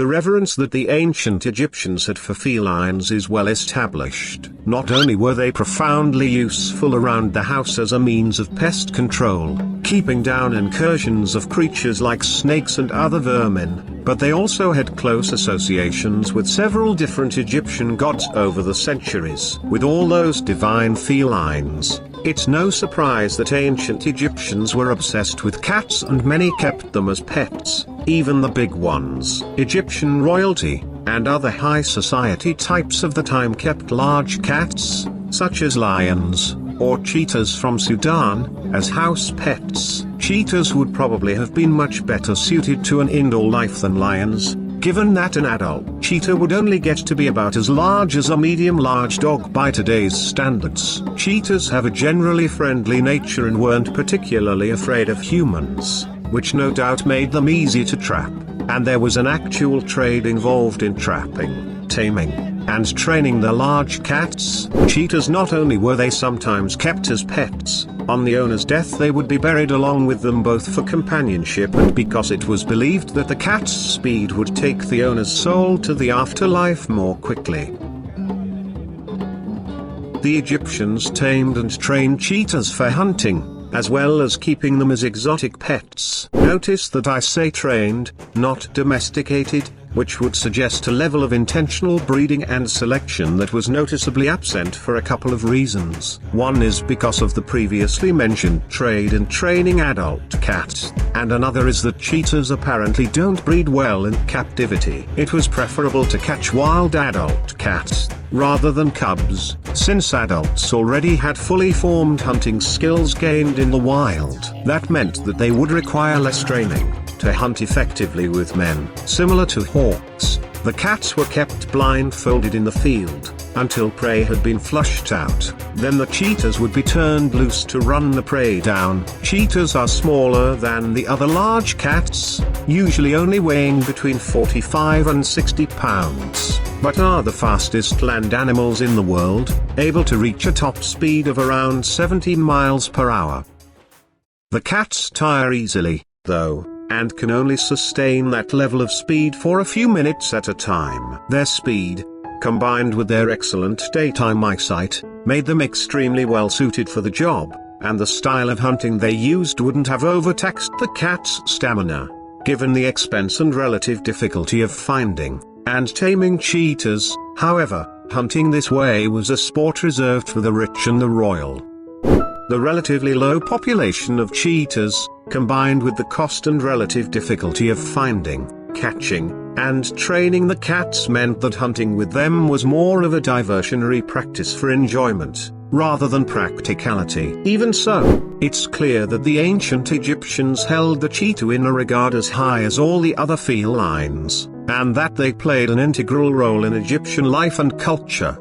The reverence that the ancient Egyptians had for felines is well established. Not only were they profoundly useful around the house as a means of pest control, keeping down incursions of creatures like snakes and other vermin, but they also had close associations with several different Egyptian gods over the centuries. With all those divine felines, it's no surprise that ancient Egyptians were obsessed with cats, and many kept them as pets, even the big ones. Egyptian royalty, and other high society types of the time kept large cats, such as lions, or cheetahs from Sudan, as house pets. Cheetahs would probably have been much better suited to an indoor life than lions, given that an adult cheetah would only get to be about as large as a medium-large dog by today's standards. Cheetahs have a generally friendly nature and weren't particularly afraid of humans, which no doubt made them easy to trap, and there was an actual trade involved in trapping, taming, and training the large cats. Cheetahs, not only were they sometimes kept as pets, on the owner's death they would be buried along with them, both for companionship and because it was believed that the cat's speed would take the owner's soul to the afterlife more quickly. The Egyptians tamed and trained cheetahs for hunting, as well as keeping them as exotic pets. Notice that I say trained, not domesticated, which would suggest a level of intentional breeding and selection that was noticeably absent for a couple of reasons. One is because of the previously mentioned trade in training adult cats, and another is that cheetahs apparently don't breed well in captivity. It was preferable to catch wild adult cats, rather than cubs, since adults already had fully formed hunting skills gained in the wild. That meant that they would require less training to hunt effectively with men. Similar to hawks, the cats were kept blindfolded in the field, until prey had been flushed out. Then the cheetahs would be turned loose to run the prey down. Cheetahs are smaller than the other large cats, usually only weighing between 45 and 60 pounds, but are the fastest land animals in the world, able to reach a top speed of around 70 miles per hour. The cats tire easily, though, and can only sustain that level of speed for a few minutes at a time. Their speed, combined with their excellent daytime eyesight, made them extremely well suited for the job, and the style of hunting they used wouldn't have overtaxed the cat's stamina, given the expense and relative difficulty of finding and taming cheetahs. However, hunting this way was a sport reserved for the rich and the royal. The relatively low population of cheetahs, combined with the cost and relative difficulty of finding, catching, and training the cats, meant that hunting with them was more of a diversionary practice for enjoyment, rather than practicality. Even so, it's clear that the ancient Egyptians held the cheetah in a regard as high as all the other felines, and that they played an integral role in Egyptian life and culture.